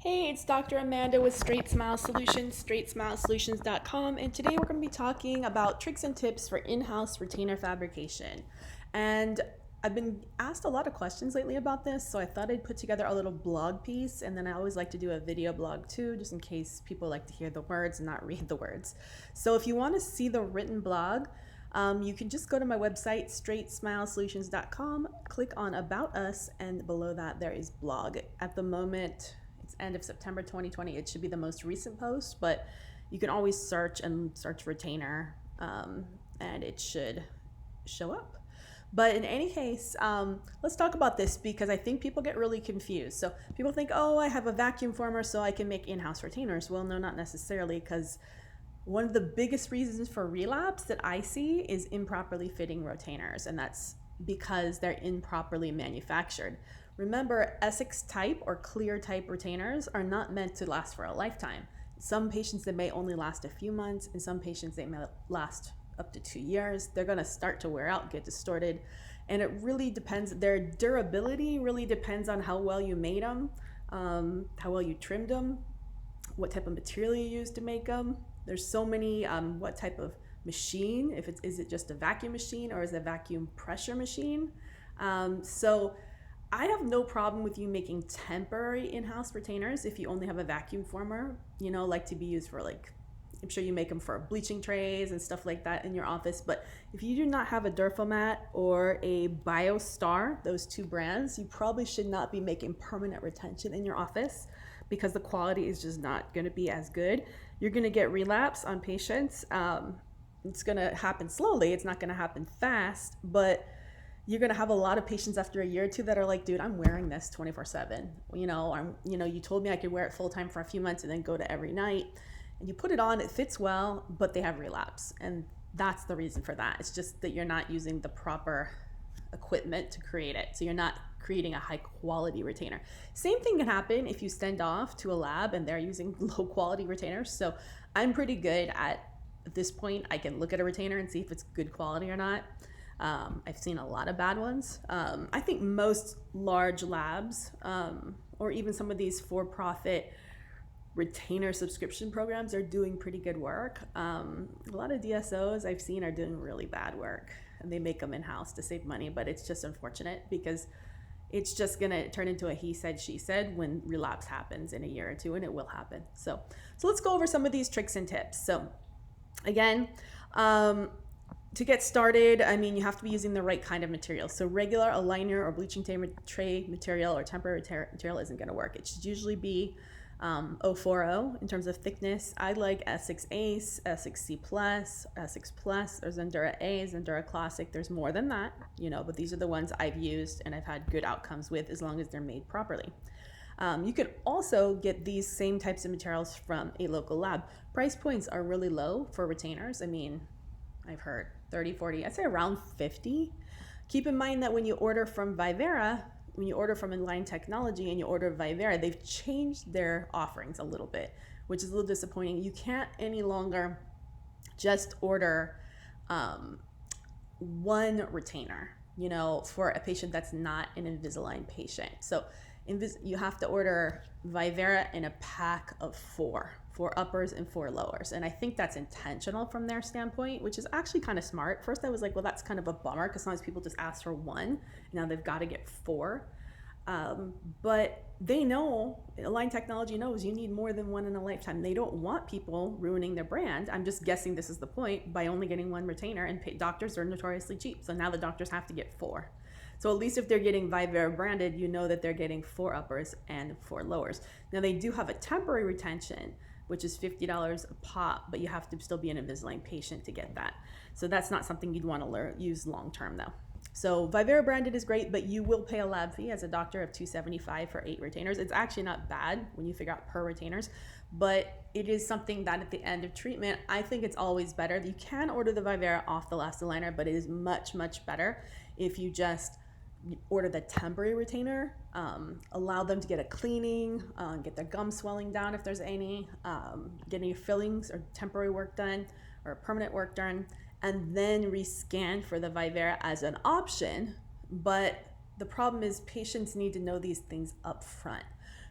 Hey, it's Dr. Amanda with StraightSmile Solutions, StraightSmileSolutions.com, and today we're going to be talking about tricks and tips for in-house retainer fabrication. And I've been asked a lot of questions lately about this, so I thought I'd put together a little blog piece, and then I always like to do a video blog too, just in case people like to hear the words and not read the words. So if you want to see the written blog, you can just go to my website, StraightSmileSolutions.com, click on About Us, and below that there is blog. At the moment, it's end of September 2020. It should be the most recent post, but you can always search retainer, and it should show up. But in any case, let's talk about this because I think people get really confused. So people think, oh, I have a vacuum former so I can make in-house retainers. Well, no, not necessarily, because one of the biggest reasons for relapse that I see is improperly fitting retainers, and that's because they're improperly manufactured. Remember, Essix type or clear type retainers are not meant to last for a lifetime. Some patients, they may only last a few months, and some patients, they may last up to 2 years. They're going to start to wear out, get distorted, and it really depends. Their durability really depends on how well you made them, how well you trimmed them, what type of material you used to make them. There's so many, what type of machine, is it just a vacuum machine or is it a vacuum pressure machine? So I have no problem with you making temporary in-house retainers if you only have a vacuum former, like to be used for I'm sure you make them for bleaching trays and stuff like that in your office. But if you do not have a Durfomat or a BioStar, those two brands, you probably should not be making permanent retention in your office because the quality is just not going to be as good. You're going to get relapse on patients. It's going to happen slowly. It's not going to happen fast, but you're going to have a lot of patients after a year or two that are like, dude, I'm wearing this 24/7. You told me I could wear it full time for a few months and then go to every night. And you put it on, it fits well, but they have relapse. And that's the reason for that. It's just that you're not using the proper equipment to create it. So you're not creating a high quality retainer. Same thing can happen if you send off to a lab and they're using low quality retainers. So I'm pretty good at this point. I can look at a retainer and see if it's good quality or not. I've seen a lot of bad ones. I think most large labs, or even some of these for-profit retainer subscription programs, are doing pretty good work. A lot of DSOs I've seen are doing really bad work, and they make them in-house to save money, but it's just unfortunate because it's just gonna turn into a he said, she said when relapse happens in a year or two, and it will happen. So let's go over some of these tricks and tips. So again, to get started, you have to be using the right kind of material. So regular aligner or bleaching tray material or temporary material isn't gonna work. It should usually be 040 in terms of thickness. I like Essix Ace, Essix C+, Essix Plus, or Zendura A, Zendura Classic. There's more than that, but these are the ones I've used and I've had good outcomes with as long as they're made properly. You can also get these same types of materials from a local lab. Price points are really low for retainers. I've heard 30, 40, I'd say around 50. Keep in mind that when you order from Vivera, when you order from Inline Technology and you order Vivera, they've changed their offerings a little bit, which is a little disappointing. You can't any longer just order one retainer, for a patient that's not an Invisalign patient. So you have to order Vivera in a pack of four uppers and 4 lowers. And I think that's intentional from their standpoint, which is actually kind of smart. First, I was like, well, that's kind of a bummer because sometimes people just ask for one. Now they've got to get 4. But they know, Align Technology knows you need more than one in a lifetime. They don't want people ruining their brand. I'm just guessing this is the point by only getting one retainer, and doctors are notoriously cheap. So now the doctors have to get 4. So at least if they're getting Vivera branded, that they're getting 4 uppers and 4 lowers. Now they do have a temporary retention, which is $50 a pop, but you have to still be an Invisalign patient to get that. So that's not something you'd want to use long-term though. So Vivera branded is great, but you will pay a lab fee as a doctor of $275 for 8 retainers. It's actually not bad when you figure out per retainers, but it is something that at the end of treatment, I think it's always better. You can order the Vivera off the last aligner, but it is much, much better if you just order the temporary retainer, allow them to get a cleaning, get their gum swelling down if there's any, get any fillings or temporary work done or permanent work done, and then rescan for the Vivera as an option. But the problem is patients need to know these things up front.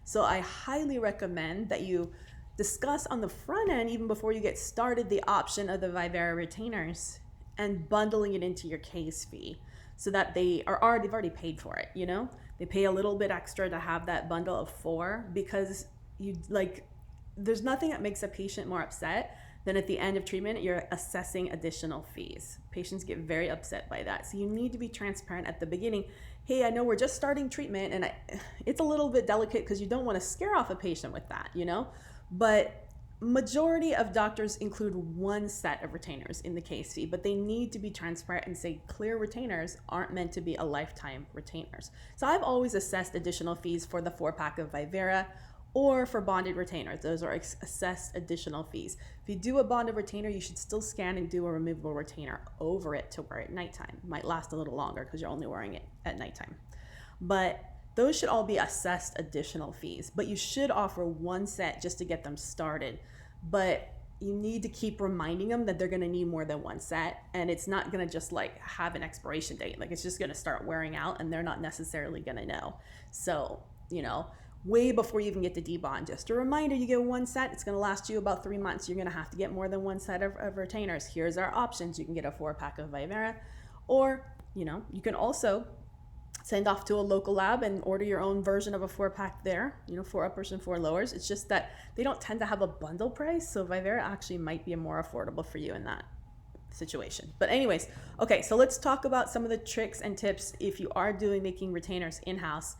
So I highly recommend that you discuss on the front end, even before you get started, the option of the Vivera retainers and bundling it into your case fee so that they've already paid for it, you know? They pay a little bit extra to have that bundle of 4 because there's nothing that makes a patient more upset than at the end of treatment, you're assessing additional fees. Patients get very upset by that. So you need to be transparent at the beginning. Hey, I know we're just starting treatment and it's a little bit delicate because you don't want to scare off a patient with that, you know? But majority of doctors include one set of retainers in the case fee, but they need to be transparent and say clear retainers aren't meant to be a lifetime retainers. So I've always assessed additional fees for the 4-pack of Vivera or for bonded retainers. Those are assessed additional fees. If you do a bonded retainer, you should still scan and do a removable retainer over it to wear at nighttime. It might last a little longer because you're only wearing it at nighttime. But those should all be assessed additional fees. But you should offer one set just to get them started. But you need to keep reminding them that they're going to need more than one set, and it's not going to just like have an expiration date. Like it's just going to start wearing out and they're not necessarily going to know. So, you know, way before you even get to debond, just a reminder, you get one set, it's going to last you about 3 months. You're going to have to get more than one set of retainers. Here's our options. You can get a 4-pack of Vivera, or, you know, you can also send off to a local lab and order your own version of a 4-pack there, you know, 4 uppers and 4 lowers. It's just that they don't tend to have a bundle price, so Vivera actually might be more affordable for you in that situation. But anyways, okay, so let's talk about some of the tricks and tips if you are making retainers in-house.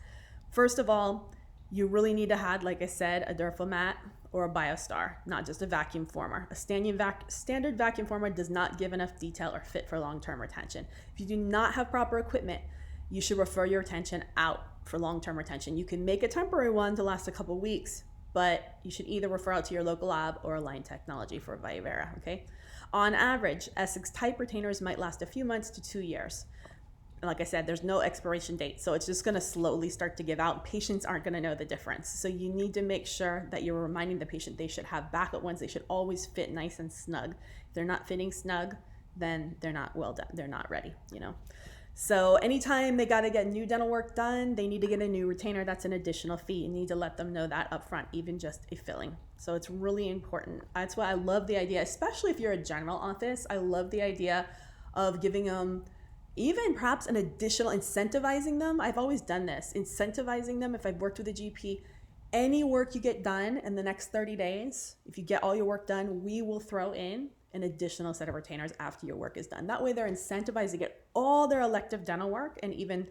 First of all, you really need to have, like I said, a Durfomat or a Biostar, not just a vacuum former. A standard vacuum former does not give enough detail or fit for long-term retention. If you do not have proper equipment, you should refer your retention out for long-term retention. You can make a temporary one to last a couple weeks, but you should either refer out to your local lab or Align Technology for Vivera, okay? On average, Essix type retainers might last a few months to 2 years. Like I said, there's no expiration date, so it's just going to slowly start to give out. Patients aren't going to know the difference. So you need to make sure that you're reminding the patient they should have backup ones. They should always fit nice and snug. If they're not fitting snug, then they're not well done. They're not ready, you know. So anytime they got to get new dental work done, they need to get a new retainer. That's an additional fee. You need to let them know that up front, even just a filling. So it's really important. That's why I love the idea, especially if you're a general office. I love the idea of giving them even perhaps an additional, incentivizing them. I've always done this, incentivizing them. If I've worked with a GP, any work you get done in the next 30 days, if you get all your work done, we will throw in an additional set of retainers after your work is done. That way they're incentivized to get all their elective dental work and even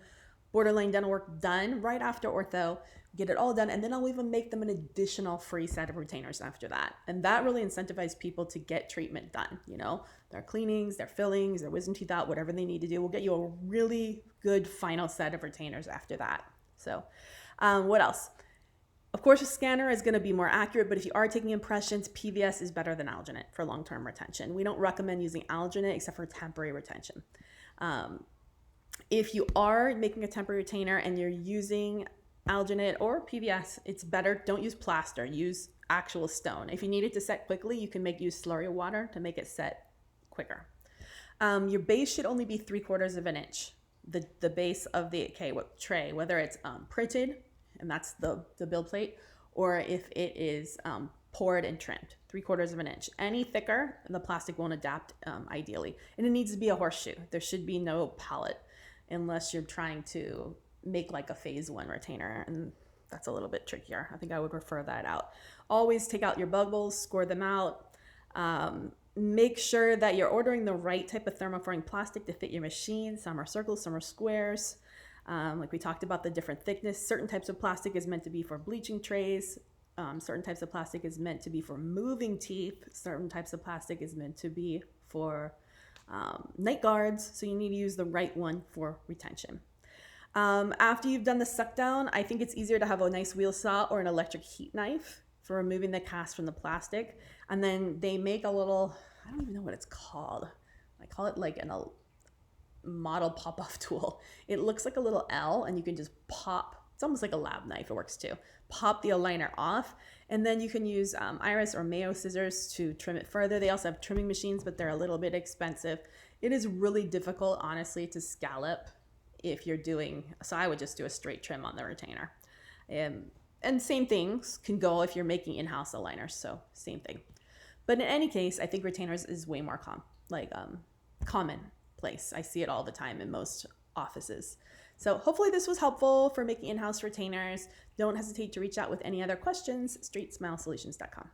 borderline dental work done right after ortho, get it all done, and then I'll even make them an additional free set of retainers after that. And that really incentivizes people to get treatment done, you know, their cleanings, their fillings, their wisdom teeth out, whatever they need to do. We'll get you a really good final set of retainers after that. So what else? Of course, a scanner is going to be more accurate, but if you are taking impressions, PVS is better than alginate for long-term retention. We don't recommend using alginate except for temporary retention. If you are making a temporary retainer and you're using alginate or PVS, it's better. Don't use plaster. Use actual stone. If you need it to set quickly, you can use slurry water to make it set quicker. Your base should only be 3/4 of an inch. The base of the tray, whether it's printed, and that's the build plate, or if it is poured and trimmed, 3/4 of an inch. Any thicker, the plastic won't adapt ideally. And it needs to be a horseshoe. There should be no pallet unless you're trying to make like a phase 1 retainer, and that's a little bit trickier. I think I would refer that out. Always take out your bubbles, score them out. Make sure that you're ordering the right type of thermoforming plastic to fit your machine. Some are circles, some are squares. Like we talked about the different thickness. Certain types of plastic is meant to be for bleaching trays. Certain types of plastic is meant to be for moving teeth. Certain types of plastic is meant to be for night guards. So you need to use the right one for retention. After you've done the suck down, I think it's easier to have a nice wheel saw or an electric heat knife for removing the cast from the plastic. And then they make a little, I don't even know what it's called. I call it like a model pop-off tool. It looks like a little L, and you can just pop. It's almost like a lab knife. It works too. Pop the aligner off, and then you can use iris or Mayo scissors to trim it further. They also have trimming machines, but they're a little bit expensive. It is really difficult, honestly, to scallop if you're doing, so I would just do a straight trim on the retainer. And same things can go if you're making in-house aligners, so same thing. But in any case, I think retainers is way more commonplace. I see it all the time in most offices. So hopefully this was helpful for making in-house retainers. Don't hesitate to reach out with any other questions, StraightSmileSolutions.com.